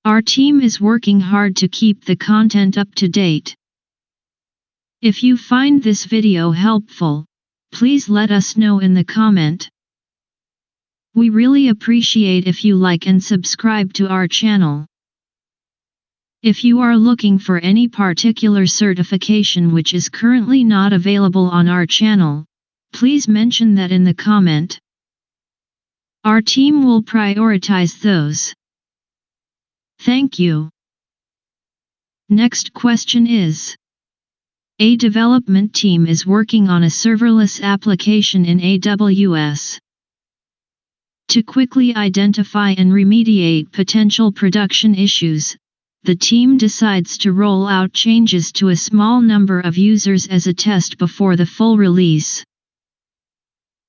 Our team is working hard to keep the content up to date. If you find this video helpful, please let us know in the comment. We really appreciate if you like and subscribe to our channel. If you are looking for any particular certification which is currently not available on our channel, please mention that in the comment. Our team will prioritize those. Thank you. Next question is: a development team is working on a serverless application in AWS. To quickly identify and remediate potential production issues, the team decides to roll out changes to a small number of users as a test before the full release.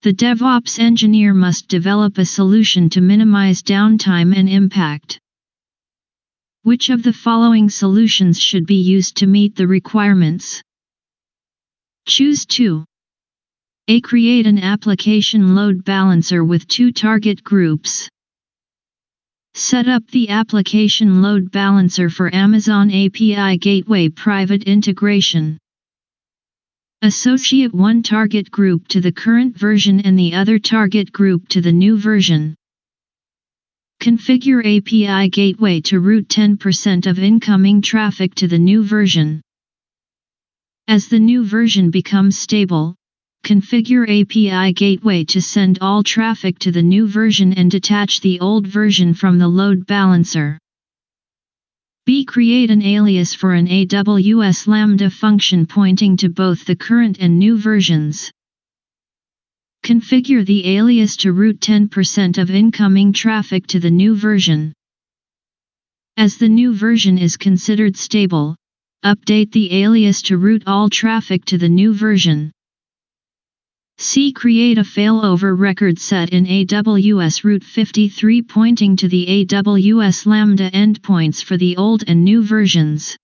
The DevOps engineer must develop a solution to minimize downtime and impact. Which of the following solutions should be used to meet the requirements? Choose 2. A. Create an application load balancer with 2 target groups. Set up the application load balancer for Amazon API Gateway private integration. Associate one target group to the current version and the other target group to the new version. Configure API Gateway to route 10% of incoming traffic to the new version. As the new version becomes stable, configure API Gateway to send all traffic to the new version and detach the old version from the load balancer. B. Create an alias for an AWS Lambda function pointing to both the current and new versions. Configure the alias to route 10% of incoming traffic to the new version. As the new version is considered stable, update the alias to route all traffic to the new version. C. Create a failover record set in AWS Route 53 pointing to the AWS Lambda endpoints for the old and new versions.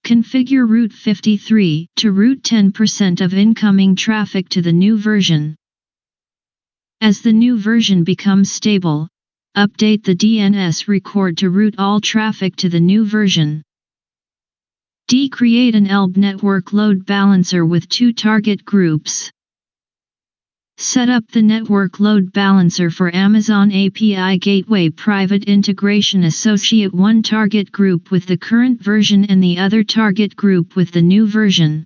Configure Route 53 to route 10% of incoming traffic to the new version. As the new version becomes stable, update the DNS record to route all traffic to the new version. D. Create an ELB network load balancer with 2 target groups. Set up the network load balancer for Amazon API Gateway private integration. Associate one target group with the current version and the other target group with the new version.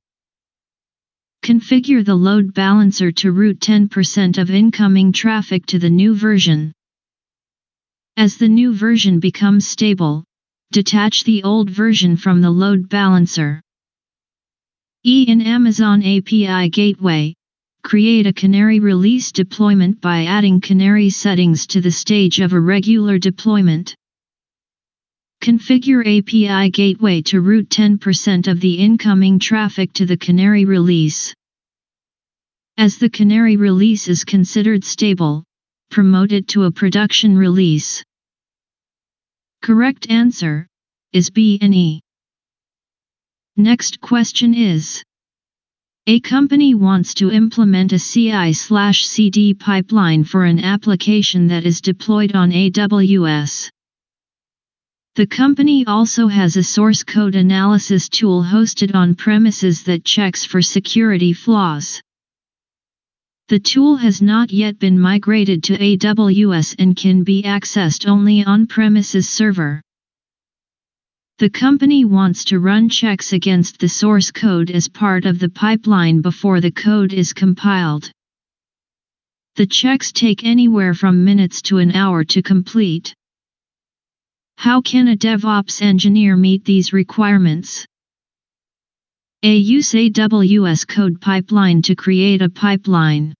Configure the load balancer to route 10% of incoming traffic to the new version. As the new version becomes stable, detach the old version from the load balancer. E. In Amazon API Gateway, create a canary release deployment by adding canary settings to the stage of a regular deployment. Configure API Gateway to route 10% of the incoming traffic to the canary release. As the canary release is considered stable, promote it to a production release. Correct answer is B and E. Next question is: a company wants to implement a CI/CD pipeline for an application that is deployed on AWS. The company also has a source code analysis tool hosted on premises that checks for security flaws. The tool has not yet been migrated to AWS and can be accessed only on-premises server. The company wants to run checks against the source code as part of the pipeline before the code is compiled. The checks take anywhere from minutes to an hour to complete. How can a DevOps engineer meet these requirements? A. Use AWS code pipeline to create a pipeline.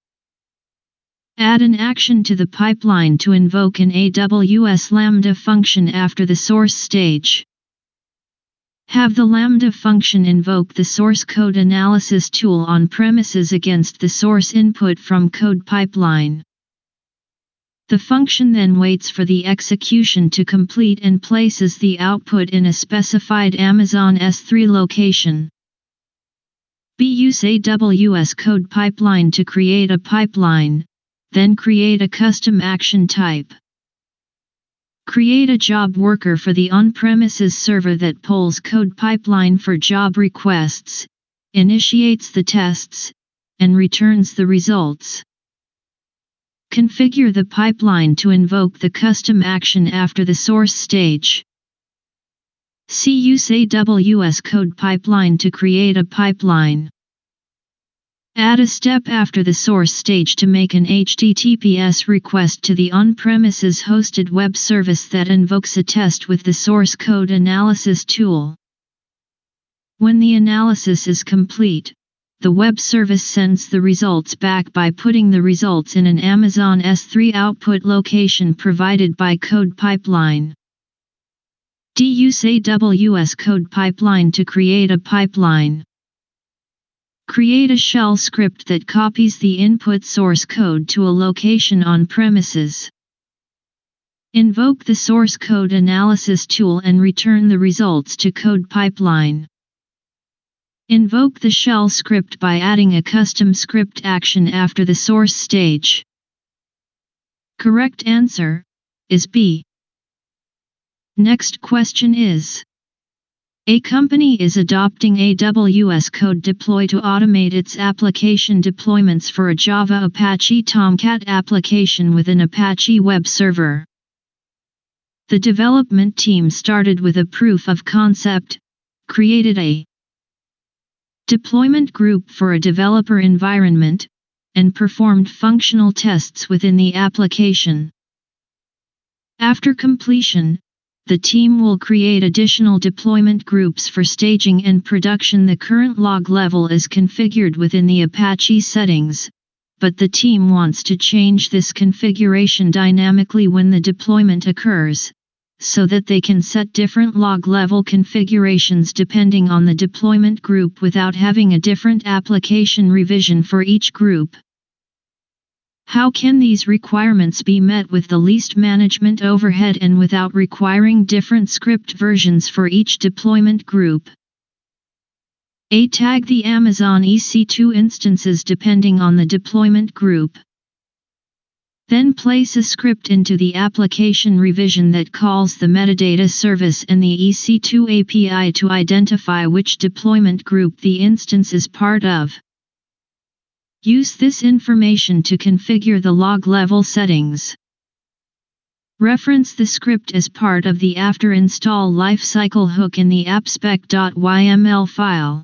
Add an action to the pipeline to invoke an AWS Lambda function after the source stage. Have the Lambda function invoke the source code analysis tool on premises against the source input from code pipeline. The function then waits for the execution to complete and places the output in a specified Amazon S3 location. B. Use AWS code pipeline to create a pipeline, then create a custom action type. Create a job worker for the on-premises server that pulls code pipeline for job requests, initiates the tests, and returns the results. Configure the pipeline to invoke the custom action after the source stage. Use AWS code pipeline to create a pipeline. Add a step after the source stage to make an HTTPS request to the on-premises hosted web service that invokes a test with the source code analysis tool. When the analysis is complete, the web service sends the results back by putting the results in an Amazon S3 output location provided by Code Pipeline. Use AWS Code Pipeline to create a pipeline. Create a shell script that copies the input source code to a location on premises. Invoke the source code analysis tool and return the results to Code Pipeline. Invoke the shell script by adding a custom script action after the source stage. Correct answer is B. Next question is: a company is adopting AWS Code Deploy to automate its application deployments for a Java Apache Tomcat application with an Apache web server. The development team started with a proof of concept, created a deployment group for a developer environment, and performed functional tests within the application. After completion, the team will create additional deployment groups for staging and production. The current log level is configured within the Apache settings, but the team wants to change this configuration dynamically when the deployment occurs, so that they can set different log level configurations depending on the deployment group without having a different application revision for each group. How can these requirements be met with the least management overhead and without requiring different script versions for each deployment group? A. Tag the Amazon EC2 instances depending on the deployment group. Then place a script into the application revision that calls the metadata service and the EC2 API to identify which deployment group the instance is part of. Use this information to configure the log level settings. Reference the script as part of the after install lifecycle hook in the appspec.yml file.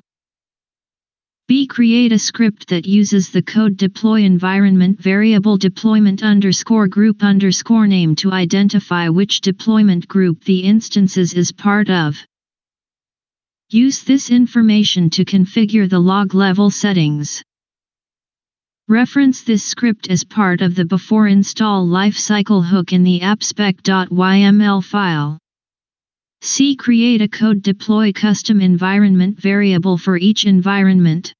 B. Create a script that uses the code deploy environment variable deployment _group _name to identify which deployment group the instances is part of. Use this information to configure the log level settings. Reference this script as part of the before install lifecycle hook in the appspec.yml file. C. Create a code deploy custom environment variable for each environment.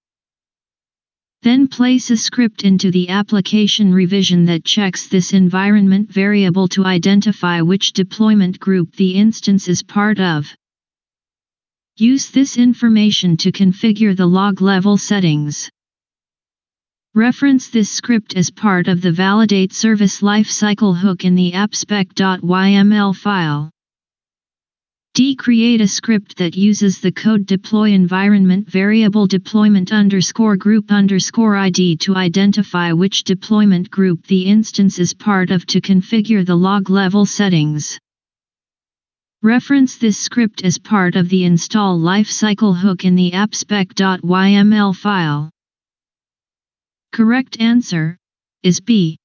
Then place a script into the application revision that checks this environment variable to identify which deployment group the instance is part of. Use this information to configure the log level settings. Reference this script as part of the validate service lifecycle hook in the appspec.yml file. D. Create a script that uses the code deploy environment variable deployment _group _id to identify which deployment group the instance is part of to configure the log level settings. Reference this script as part of the install lifecycle hook in the appspec.yml file. Correct answer is B.